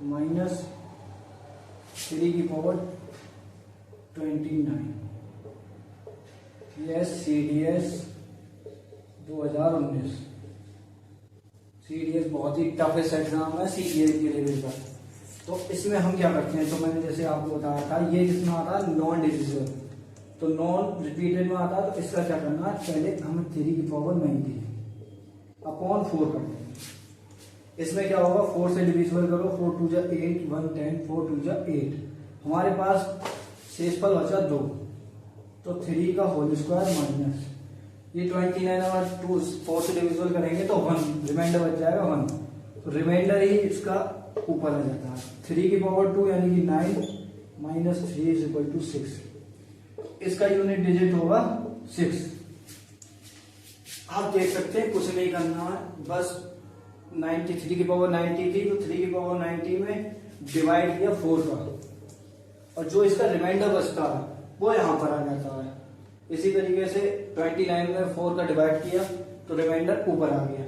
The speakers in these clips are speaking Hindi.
माइनस 3 की पावर 29। ये CDS 2019। CDS बहुत ही टफेस्ट एग्जाम है CDS के लेवल का। तो इसमें हम क्या करते हैं, तो मैंने जैसे आपको बताया था, ये किसमें आता है, नॉन डिविजिबल, तो नॉन रिपीटेड में आता है। तो इसका क्या करना है, पहले हमें 3 की पावर 90 अपॉन 4 करते हैं। इसमें क्या होगा, 4 से डिविजिबल करो, 4 2 जा 8, 1 10, 4 2 जा 8। हमारे पास शेषफल बचा 2, तो 3 का होल स्क्वायर माइनस ये 29 और 2 4 से डिविजिबल करेंगे तो 1 रिमाइंडर बच जाएगा 1। तो रिमाइंडर ही इसका ऊपर आ जाता है। 3 की पावर 2 यानी कि 9 माइनस 3 इज इक्वल टू 6। इसका यूनिट डिजिट होगा 6। आप देख सकते हैं कुछ नहीं करना है, बस 93 की पावर 90 थी, तो 3 की पावर 90 में डिवाइड किया 4 का, और जो इसका रिमाइंडर बचता है वो यहां पर आ जाता है। इसी तरीके से 29 में 4 का डिवाइड किया तो रिमाइंडर ऊपर आ गया।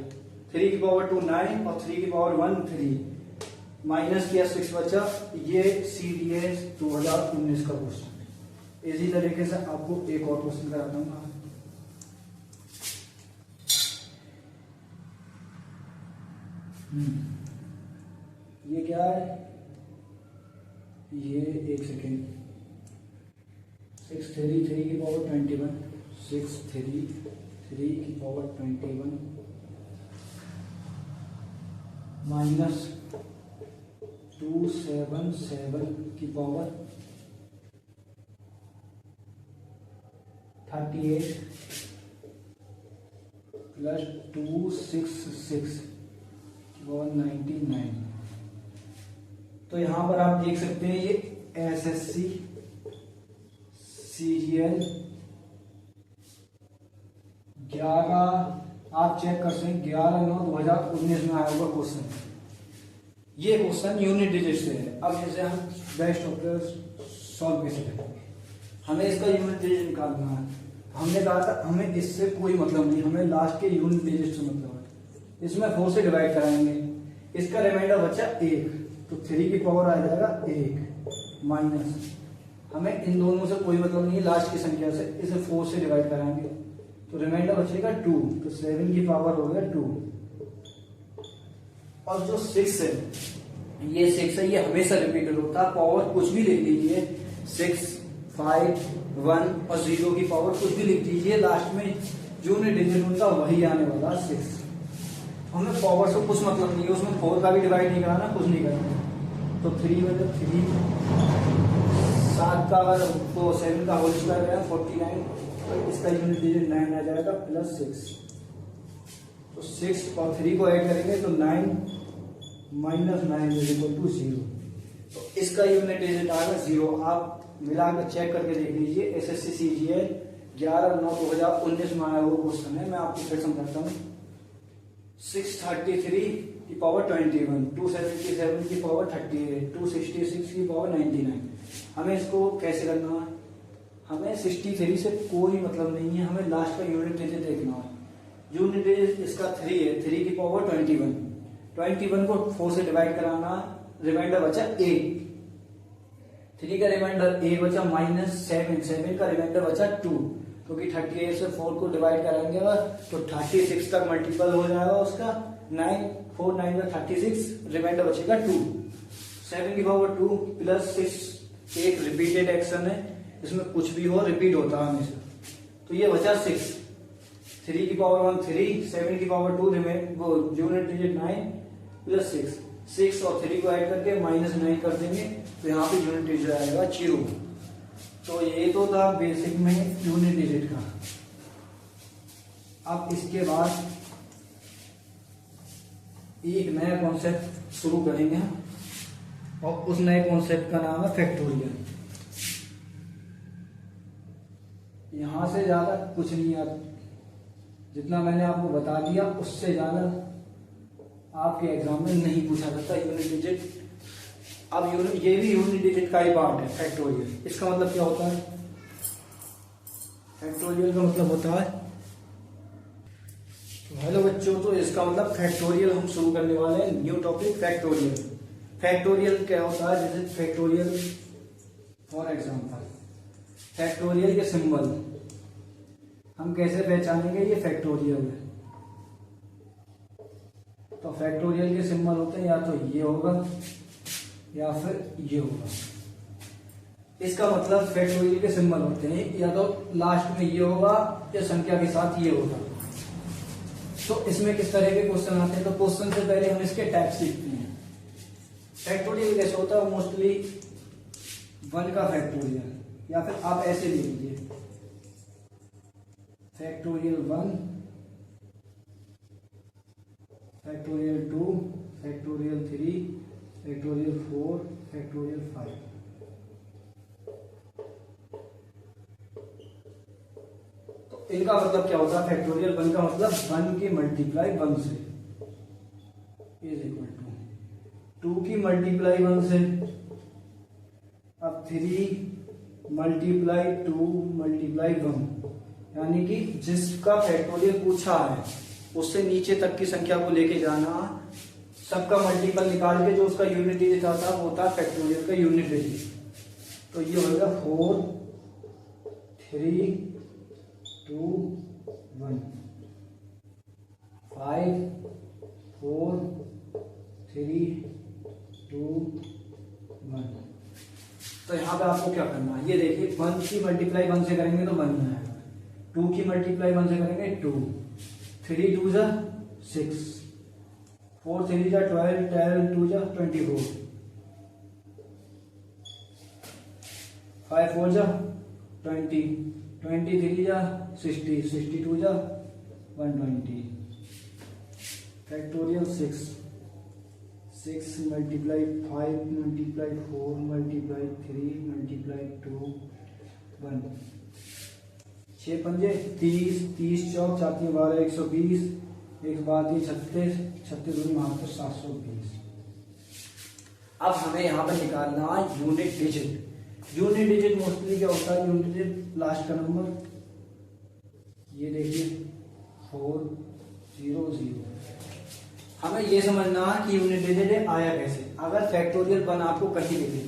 3 की पावर 2 9 और 3 की पावर 1 3, माइनस किया 6 बचा। ये CDS 2019 का क्वेश्चन है। इसी तरीके से आपको एक और क्वेश्चन कराता हूँ। ये क्या है, ये एक सेकेंड, 6 3 3 की पावर 21, 6 3 3 की पावर 21 माइनस 2 7 7 की पावर 38 प्लस 2 6 6 की पावर 99। तो यहां पर आप देख सकते हैं ये SSC CGL 11, आप चेक कर सकते हैं 11/9/2019 में आया हुआ क्वेश्चन। ये क्वेश्चन यूनिट डिजिट से है। अब जैसे हम बेस्ट ऑफ सॉल्व कैसे करेंगे, हमें इसका यूनिट डिजिट निकालना है। हमने कहा था हमें इससे कोई मतलब नहीं, हमें लास्ट के यूनिट डिजिट से मतलब है। इसमें 4 से डिवाइड कराएंगे, इसका रिमाइंडर बचा 1, तो 3 की पावर आ जाएगा 1 माइनस, हमें इन दोनों से कोई मतलब नहीं है, लास्ट की संख्या से इसे 4 से डिवाइड कराएंगे तो रिमाइंडर बचेगा 2, तो 7 की पावर हो गया 2। और जो 6 है, ये 6 है, ये हमेशा रिपीटेड होता है। पावर कुछ भी लिख दीजिए, 6 5 1 और 0 की पावर कुछ भी लिख दीजिए, लास्ट में यूनिट डिजिट उनका वही आने वाला 6। हमें पावर से कुछ मतलब नहीं है, उसमें 4 का भी डिवाइड नहीं कराना, कुछ नहीं करना। तो 3 मतलब 3, 7 का अगर तो 7 का होल स्क्वायर है 49, तो इसका यूनिट डिजिट 9 आ जाएगा प्लस 6। तो 6 और 3 को ऐड करेंगे तो 9 माइनस 9 इज इक्वल टू 0। तो इसका यूनिट डिजिट आएगा 0। आप मिलाकर चेक करके देख लीजिए। SSC CGL 11/9/2019 में आया वो क्वेश्चन है। मैं आपको फिर समझाता हूँ। 633 की पावर 21, 277 की पावर 38, 266 की पावर 99। हमें इसको कैसे करना है, हमें 63 से कोई मतलब नहीं है, हमें लास्ट का यूनिट डिजिट देखना है। यूनिट डिजिट इसका 3 है, 3 की पावर 21, 21 को 4 से डिवाइड कराना, रिमाइंडर बचा 1, 3 का रिमाइंडर 1 बचा माइनस 7, 7 का रिमाइंडर बचा 2, क्योंकि 38 से 4 को डिवाइड कराएंगे तो 36 तक मल्टीपल हो जाएगा उसका, 9 4 9 का 36, रिमाइंडर बचेगा 2। 7 की पावर 2 प्लस 6 एक रिपीटेड एक्शन है, इसमें कुछ भी हो रिपीट होता है हमेशा। तो ये बचा 6, 3 की पावर 1 3, 7 की पावर 2, वो यूनिट डिजिट 9 प्लस 6 और 3 को ऐड करके माइनस 9 कर देंगे तो यहाँ पे यूनिट डिजिट आएगा 0। तो ये तो था बेसिक में यूनिट डिजिट का। अब इसके बाद एक नया कॉन्सेप्ट शुरू करेंगे और उस नए कॉन्सेप्ट का नाम है फैक्टोरियल। यहां से ज्यादा कुछ नहीं है, जितना मैंने आपको बता दिया उससे ज्यादा आपके एग्जाम में नहीं पूछा जाता यूनिट डिजिट। अब ये भी यूनिट डिजिट का ही पार्ट है फैक्टोरियल। इसका मतलब क्या होता है, फैक्टोरियल का मतलब होता है, हेलो बच्चों, तो इसका मतलब फैक्टोरियल हम शुरू करने वाले हैं, न्यू टॉपिक फैक्टोरियल। फैक्टोरियल क्या होता है, जैसे फैक्टोरियल फॉर एग्जांपल फैक्टोरियल के सिंबल हम कैसे पहचानेंगे ये फैक्टोरियल है। तो फैक्टोरियल के सिंबल होते हैं या तो ये होगा या फिर ये होगा। इसका मतलब फैक्टोरियल के सिंबल होते हैं या तो लास्ट में ये होगा या संख्या के साथ ये होगा। तो इसमें किस तरह के क्वेश्चन आते हैं, तो क्वेश्चन से पहले हम इसके टाइप सीखते हैं। फैक्टोरियल कैसे होता है, मोस्टली 1 का फैक्टोरियल, या फिर आप ऐसे लिख लीजिए factorial 1, factorial 2, factorial 3, factorial 4, factorial 5। तो इनका मतलब क्या होता है, फैक्टोरियल 1 का मतलब 1 की मल्टीप्लाई 1 से इज इक्वल टू 2 की मल्टीप्लाई 1 से, अब 3 मल्टीप्लाई 2 मल्टीप्लाई 1, यानी कि जिसका फैक्टोरियल पूछा है उससे नीचे तक की संख्या को लेके जाना, सबका मल्टीपल निकाल के जो उसका यूनिट डिजिट आता है वो होता है फैक्टोरियल का यूनिट डिजिट। तो ये होगा 4 3 2 1 5 4 3 2 1। तो यहाँ पे आपको क्या करना है, ये देखिए 1 की मल्टीप्लाई 1 से करेंगे तो 1 आएगा, 2 की मल्टीप्लाई 1 से करेंगे 2, 3 2 जा 6, 4 3 जा 12, 12 2 जा 24, 5 4 जा 20, 23 जा 60, 62 जा 120। Factorial 6 multiply 5 multiply 4 multiply 3 multiply 2 1, 6 पंजे 30, 30 चौक 4 12 120, 1 12 36, 36 दूनी मात्र 720। अब हमें यहाँ पर निकालना unit digit. Unit digit mostly क्या होता है, यूनिट डिजिट लास्ट का नंबर, ये देखिए 400। हमें ये समझना है कि यूनिट डिजिट आया कैसे। अगर फैक्टोरियल 1 आपको कहीं लिखे,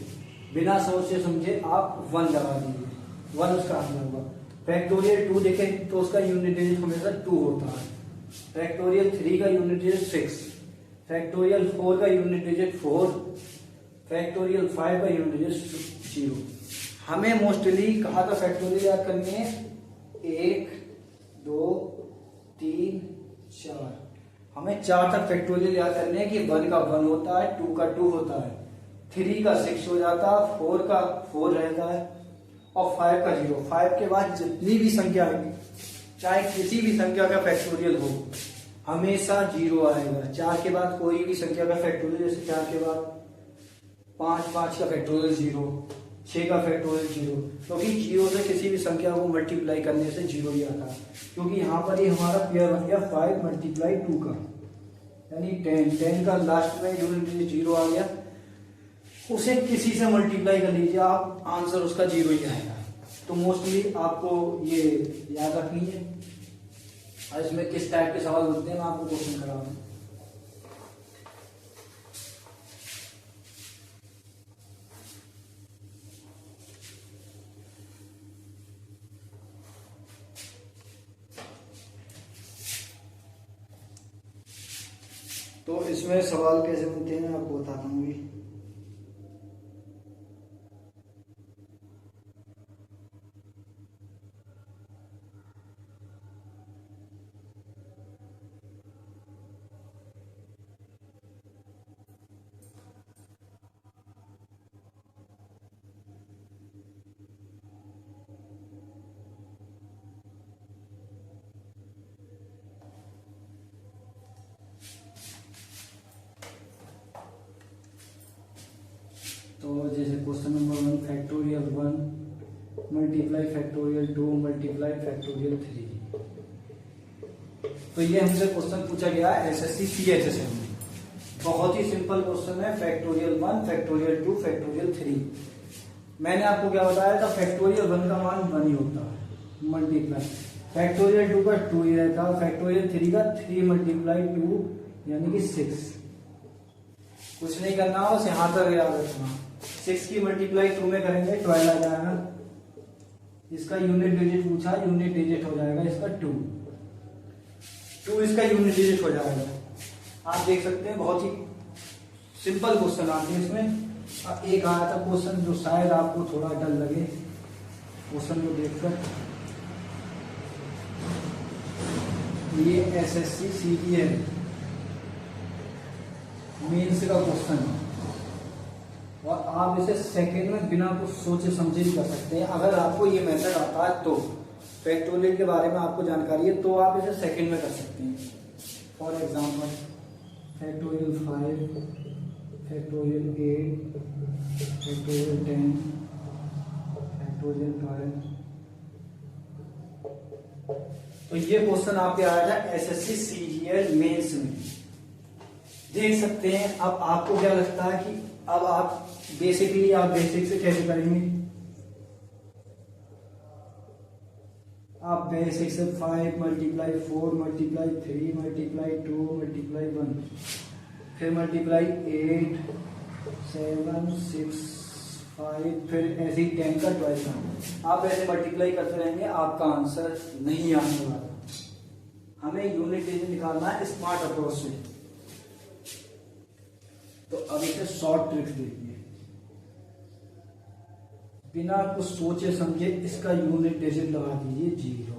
बिना सोच से समझे आप 1 लगा दीजिए, 1 उसका आंसर होगा। फैक्टोरियल 2 देखे तो उसका यूनिट डिजिट हमेशा 2 होता है। फैक्टोरियल 3 का यूनिट डिजिट 6, फैक्टोरियल 4 का यूनिट डिजिट 4, फैक्टोरियल 5 का यूनिट डिजिट 0। हमें मोस्टली कहा था फैक्टोरियल याद करनी है 1 2 3 4, हमें 4 तक फैक्टोरियल याद करने हैं कि 1 का 1 होता है, 2 का 2 होता है, 3 का 6 हो जाता है, 4 का 4 रहता है और 5 का 0। 5 के बाद जितनी भी संख्या आएगी, चाहे किसी भी संख्या का फैक्टोरियल हो, हमेशा 0 आएगा। 4 के बाद कोई भी संख्या का फैक्टोरियल, जैसे 4 के बाद 5, 5 का फैक्टोरियल 0, 6 का फैक्टोरियल 0, क्योंकि 0 से किसी भी संख्या को मल्टीप्लाई करने से 0 ही आता है। क्योंकि यहाँ पर ही हमारा पेयर बन गया 5 मल्टीप्लाई 2 का, यानी 10, 10 का लास्ट में यूनिट डिजिट 0 आ गया, उसे किसी से मल्टीप्लाई कर लीजिए आप, आंसर उसका 0 ही आएगा। तो मोस्टली आपको ये याद रखनी है। और इसमें किस टाइप के सवाल बनते हैं मैं आपको क्वेश्चन करा रहा हूँ। तो इसमें सवाल कैसे बनते हैं मैं आपको बताता हूँ भी। तो जैसे question number 1 factorial 1 multiply factorial 2 multiply factorial 3। तो ये हमसे क्वेश्चन पूछा गया एसएससी सीएचएसएम में। बहुत ही सिंपल क्वेश्चन है, फैक्टोरियल 1 फैक्टोरियल 2 फैक्टोरियल 3। मैंने आपको क्या बताया था, फैक्टोरियल 1 का मान 1 ही होता है मल्टीप्लाई, फैक्टोरियल 2 का 2 ही रहता है, फैक्टोरियल 3 का 3 मल्टीप्लाई 2 यानी कि 6। कुछ नहीं करना, बस यहाँ तक याद रखना। 6 की मल्टीप्लाई 2 में करेंगे 12 आ जाएगा। इसका यूनिट डिजिट पूछा, यूनिट डिजिट हो जाएगा इसका 2 इसका यूनिट डिजिट हो जाएगा। आप देख सकते हैं बहुत ही सिंपल क्वेश्चन आते हैं इसमें। एक आया था क्वेश्चन जो शायद आपको थोड़ा डर लगे क्वेश्चन को देखकर। ये एसएससी सीजीएल मेंस का क्वेश्चन है और आप इसे सेकंड में बिना कुछ सोचे समझे भी कर सकते हैं। अगर आपको ये मेथड आता है तो, फैक्टोरियल के बारे में आपको जानकारी है तो आप इसे सेकंड में कर सकते हैं। For example factorial 5, factorial 8, factorial 10, factorial 12। तो ये क्वेश्चन आपके आया था एसएससी सीजीएल मेंस में, देख सकते हैं। अब आपको क्या लगता है कि अब आप बेसिकली आप बेसिक से कैसे करेंगे? आप बेसिक से 5 मल्टीप्लाई 4 मल्टीप्लाई 3 मल्टीप्लाई 2 मल्टीप्लाई 1 फिर मल्टीप्लाई 8 7 6 5 फिर ऐसे ही 10 का 12 आप ऐसे मल्टीप्लाई करते रहेंगे, आपका आंसर नहीं आने वाला। हमें यूनिट डिजिट निकालना है स्मार्ट अप्रोच से। तो अब इसे शॉर्ट ट्रिक्स देखिए, बिना कुछ सोचे समझे इसका यूनिट डिजिट लगा दीजिए 0।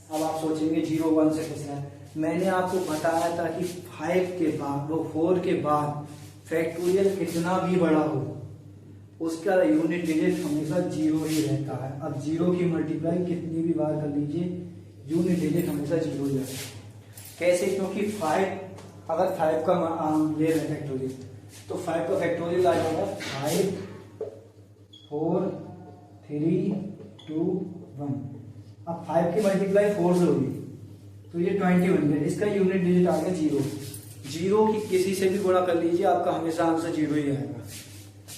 अब आप सोचेंगे 0 1 से कैसे है? मैंने आपको बताया था कि 5 के बाद वो 4 के बाद फैक्टोरियल कितना भी बड़ा हो उसका यूनिट डिजिट हमेशा 0 ही रहता है। अब 0 की मल्टीप्लाई कितनी भी बार कर लीजिए यूनिट डिजिट हमेशा 0 ही रहता है। कैसे? क्योंकि 5 अगर 5 का ले रहे फैक्टोरियल तो 5 का फैक्टोरियल आ जाएगा 5 4 3 2 1। अब 5 की मल्टीप्लाई 4 से होगी तो ये 20 बन गया। इसका यूनिट डिजिट आ गया 0। 0 की किसी से भी गुणा कर लीजिए आपका हमेशा आंसर 0 ही आएगा।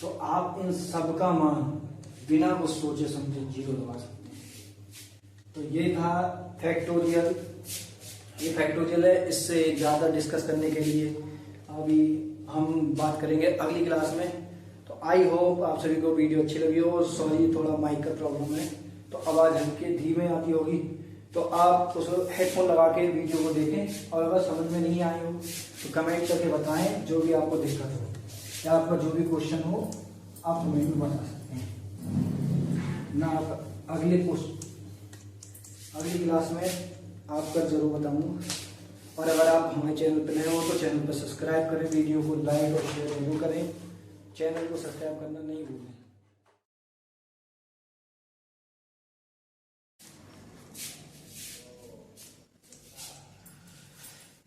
तो आप इन सब का मान बिना कुछ सोचे समझे 0 लगा सकते हैं। तो ये था फैक्टोरियल। ये फैक्टोरियल है, इससे ज़्यादा डिस्कस करने के लिए अभी हम बात करेंगे अगली क्लास में। तो आई होप आप सभी को वीडियो अच्छी लगी हो। सॉरी थोड़ा माइक का प्रॉब्लम है तो आवाज़ हल्की धीमे आती होगी, तो आप उस हेडफोन लगा के वीडियो को देखें। और अगर समझ में नहीं आई हो तो कमेंट करके बताएं जो भी आपको दिक्कत हो या आपका जो भी क्वेश्चन हो आप कमेंट में बता सकते हैं ना। आप अगली क्लास में आपका जरूर बताऊंगा। और अगर आप हमारे चैनल पर नए हो तो चैनल पर सब्सक्राइब करें, वीडियो को लाइक और शेयर जरूर करें, चैनल को सब्सक्राइब करना नहीं भूलें।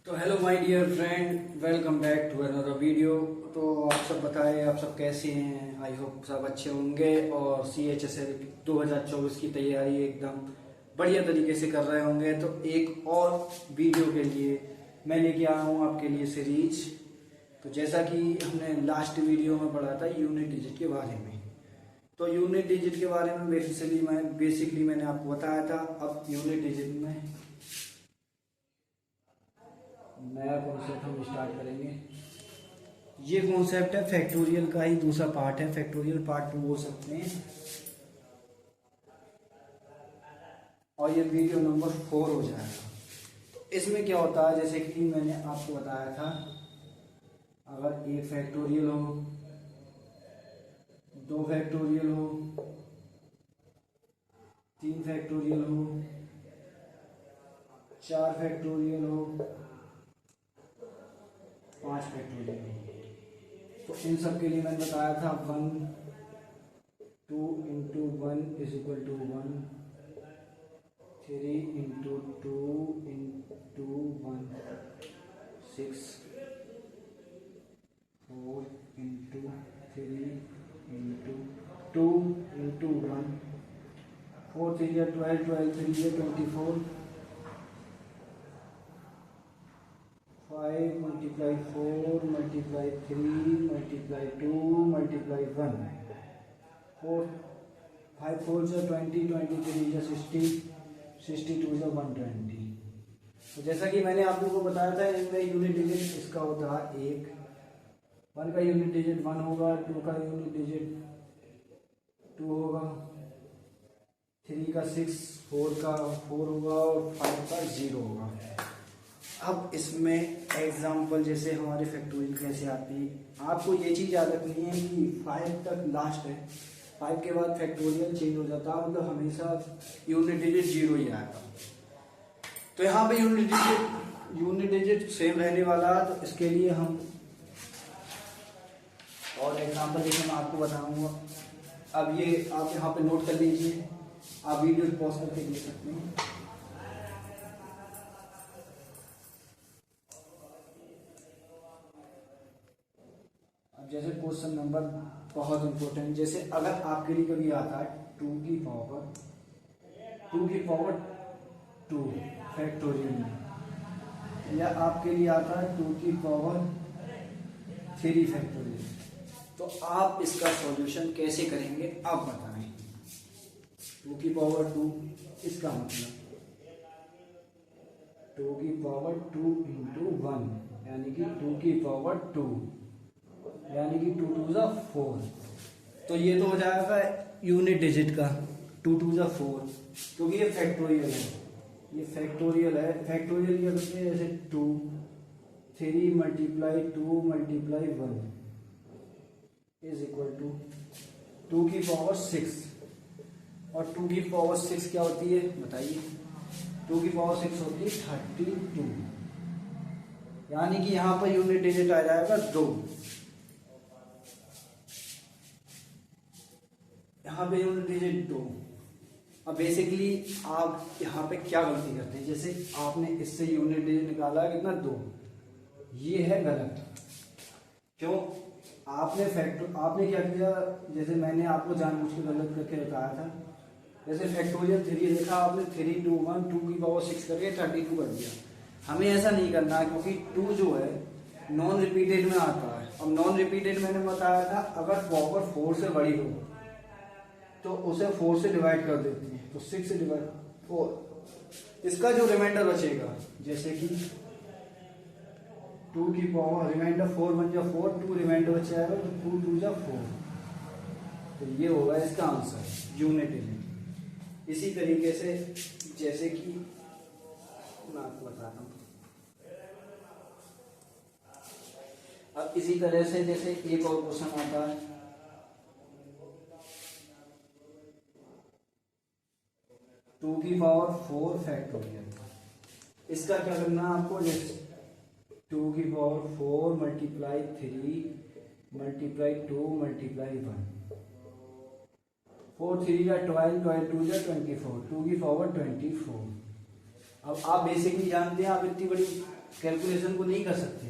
तो hello my dear friend, welcome back to another video. तो आप सब बताएं आप सब कैसे हैं? आई होप सब अच्छे होंगे और CHSL 2024 की तैयारी एकदम बढ़िया तरीके से कर रहे होंगे। तो एक और वीडियो के लिए मैं लेके आया हूँ आपके लिए सीरीज। तो जैसा कि हमने लास्ट वीडियो में पढ़ा था यूनिट डिजिट के बारे में, तो यूनिट डिजिट के बारे में बेसिकली मैंने आपको बताया था। अब यूनिट डिजिट में नया कॉन्सेप्ट हम स्टार्ट करेंगे। ये कॉन्सेप्ट है फैक्टोरियल का ही दूसरा पार्ट है, फैक्टोरियल पार्ट 2 बोल सकते हैं। और ये वीडियो नंबर 4 हो जाएगा। तो इसमें क्या होता है, जैसे कि मैंने आपको बताया था, अगर 1 फैक्टोरियल हो, 2 फैक्टोरियल हो, 3 फैक्टोरियल हो, 4 फैक्टोरियल हो, 5 फैक्टोरियल हो, तो इन सब के लिए मैंने बताया था 1 2 into 1 is equal to 1, 3 into 2 into 1 6, 4 into 3 into 2 into 1, 4 3 या 12, 12 3 या 24, 5 मल्टीप्लाई 4 मल्टीप्लाई 3 मल्टीप्लाई 2 मल्टीप्लाई 1, 4 5 4 जो 20, 23 या 60, 62 जो 120। तो जैसा कि मैंने आप लोगों को बताया था, इनमें यूनिट डिजिट इसका होता है 1, 1 का यूनिट डिजिट 1 होगा, 2 का यूनिट डिजिट 2 होगा, 3 का 6, 4 का 4 होगा और 5 का 0 होगा। अब इसमें एग्जाम्पल जैसे हमारे फैक्टोरियल कैसे आती है, आपको ये चीज़ याद रखनी है कि 5 तक लास्ट है, 5 के बाद फैक्टोरियल चेंज हो जाता है, मतलब हमेशा यूनिट डिजिट 0 ही आएगा। तो यहाँ पे यूनिट डिजिट सेम रहने वाला है, तो इसके लिए हम और एग्जाम्पल जैसे मैं आपको बताऊंगा। अब ये आप यहाँ पे नोट कर लीजिए, आप वीडियो पॉज करके देख सकते हैं। अब जैसे क्वेश्चन नंबर बहुत इंपॉर्टेंट, जैसे अगर आपके लिए कभी आता है 2 की पावर 2 फैक्टोरियल में, या आपके लिए आता है 2 की पावर 3 फैक्टोरियल, तो आप इसका सॉल्यूशन कैसे करेंगे आप बताएं। 2 की पावर 2, इसका मतलब 2 की पावर 2 इंटू 1 यानी कि 2 की पावर 2 यानी कि 2 2 जा 4। तो ये तो हो जाएगा यूनिट डिजिट का 2 2 जा 4, क्योंकि ये फैक्टोरियल है, ये फैक्टोरियल है। फैक्टोरियल क्या करते हैं, जैसे 2 3 multiply 2 multiply 1 is equal to 2 की पावर 6, और 2 की पावर 6 क्या होती है बताइए। 2 की पावर 6 होती है 32, यानी कि यहाँ पर यूनिट डिजिट आ जाएगा 2, यहाँ पे यूनिट डिजिट 2। अब बेसिकली आप यहाँ पे क्या गलती करते हैं, जैसे आपने इससे यूनिट डिजिट निकाला कितना 2, ये है गलत। क्यों, आपने क्या किया, जैसे मैंने आपको जानबूझ के गलत करके बताया था। जैसे फैक्टोरियल 3 देखा आपने, 3 2 1 2 की पावर 6 करके 32 कर दिया। हमें ऐसा नहीं करना है, क्योंकि 2 जो है नॉन रिपीटेड में आता है। अब नॉन रिपीटेड मैंने बताया था, अगर पावर 4 से बड़ी हो तो उसे 4 से डिवाइड कर देती है, तो 6 से डिवाइड 4, इसका जो रिमाइंडर बचेगा, जैसे कि 2 की पावर रिमाइंडर 4 बन जा 4, 2 रिमाइंडर बच जाएगा, तो 2 2 जा 4, तो ये होगा इसका आंसर यूनिट डिजिट। इसी तरीके से जैसे कि मैं आपको बताता हूँ, अब इसी तरह से जैसे एक और क्वेश्चन आता है, टू की पावर 4 फैक्टोरियल। इसका क्या करना है आपको, जैसे 2 की पावर 4 मल्टीप्लाई 3 मल्टीप्लाई 2 मल्टीप्लाई 1, 4 3 जा 12, 12 2 जा 24, 2 की पावर 24। अब आप बेसिकली जानते हैं, आप इतनी बड़ी कैलकुलेशन को नहीं कर सकते,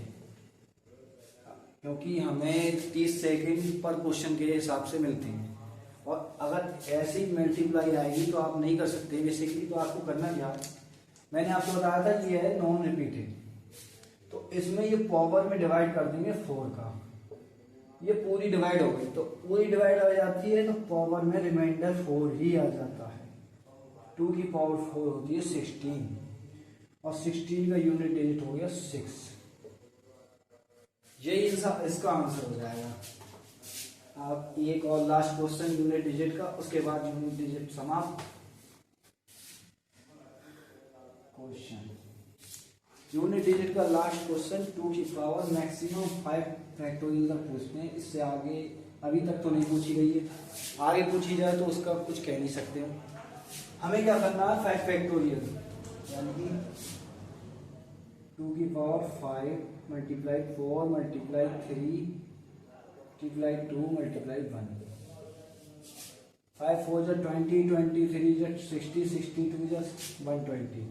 क्योंकि हमें 30 सेकंड पर क्वेश्चन के हिसाब से मिलते हैं, और अगर ऐसी मल्टीप्लाई आएगी तो आप नहीं कर सकते बेसिकली। तो आपको करना क्या, मैंने आपको बताया था कि ये है नॉन रिपीटेड, तो इसमें ये पावर में डिवाइड कर देंगे 4 का, ये पूरी डिवाइड हो गई, तो पूरी डिवाइड हो जाती है, तो पावर में रिमाइंडर 4 ही आ जाता है। 2 की पावर 4 होती है 16, और 16 का यूनिट डिजिट हो गया 6। यही इसका आंसर हो जाएगा। आप एक और लास्ट क्वेश्चन यूनिट डिजिट का, उसके बाद यूनिट डिजिट समाप्त। क्वेश्चन यूनिट डिजिट का लास्ट क्वेश्चन 2 की पावर मैक्सिमम 5 फैक्टोरियल तक पूछते हैं, इससे आगे अभी तक तो नहीं पूछी गई है, आगे पूछी जाए तो उसका कुछ कह नहीं सकते हो। हमें क्या करना है, 5 फैक्टोरियल यानी कि 2 की power 5 multiply 4 multiply 3 multiply 2 multiply 1, 5 4 जा 20 23 जा 60 62 जा 120,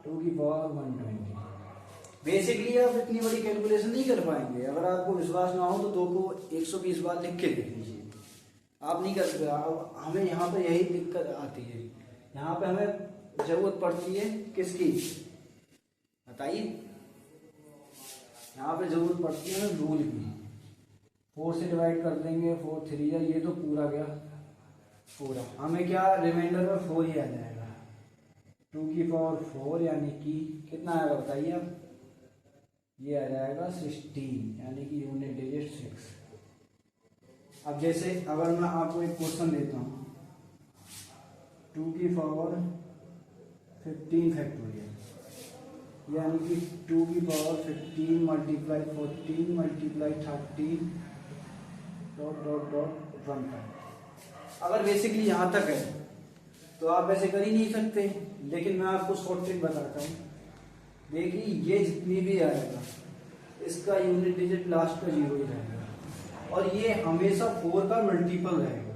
2 की पावर 120। बेसिकली आप इतनी बड़ी कैलकुलेशन नहीं कर पाएंगे। अगर आपको विश्वास ना हो तो 2 को 120 बार लिख के देख लीजिए, आप नहीं कर सकते। हमें यहाँ पे यही दिक्कत आती है, यहाँ पे हमें जरूरत पड़ती है किसकी बताइए, यहाँ पे जरूरत पड़ती है रूल की। 4 से डिवाइड कर देंगे, 4 3 या ये तो पूरा गया पूरा, हमें क्या रिमाइंडर में 4 ही आ जाएगा। 2 की पावर 4 यानी कि कितना आएगा बताइए आप, ये आ जाएगा 16, यानी कि यूनिट डिजिट 6। अब जैसे अगर मैं आपको एक क्वेश्चन देता हूँ 2 की पावर 15 फैक्टोरियल, यानी कि 2 की power 15 multiply 14 multiply 13 dot dot dot 1। अगर बेसिकली यहाँ तक है तो आप ऐसे कर ही नहीं सकते, लेकिन मैं आपको शॉर्ट ट्रिक बताता हूँ। देखिए ये जितनी भी आएगा इसका यूनिट डिजिट लास्ट का 0 ही रहेगा, और ये हमेशा 4 का मल्टीपल रहेगा।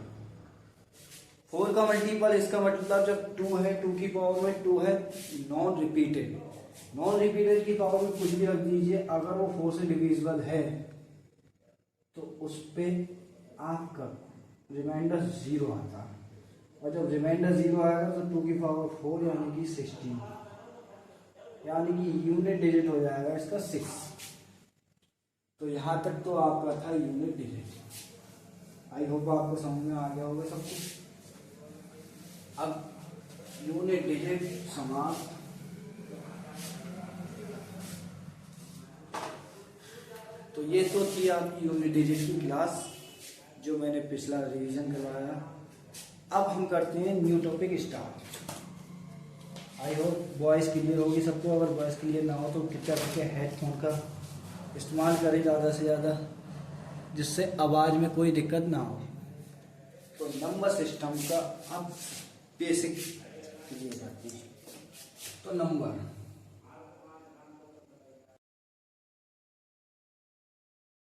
4 का मल्टीपल, इसका मतलब जब 2 है 2 की पावर में 2 है नॉन रिपीटेड, नॉन रिपीटेड की पावर में कुछ भी रख दीजिए, अगर वो 4 से डिविजिबल है तो उस पे आपका रिमाइंडर 0 आता है, और जब रिमाइंडर 0 आएगा तो 2 की पावर 4 यानी कि 16, यानी कि यूनिट डिजिट हो जाएगा इसका 6। तो यहाँ तक तो आपका था यूनिट डिजिट। आई होप आपको समझ में आ गया होगा सब कुछ। अब यूनिट डिजिट समाप्त। तो ये तो थी आपकी यूनिट डिजिट की क्लास जो मैंने पिछला रिवीजन करवाया। अब हम करते हैं new topic start. I hope voice clear होगी सबको। अगर वॉइस क्लियर ना हो तो कृपया करके हेडफोन का इस्तेमाल करें ज़्यादा से ज़्यादा, जिससे आवाज़ में कोई दिक्कत ना हो। तो नंबर सिस्टम का अब बेसिक क्लियर करते हैं। तो नंबर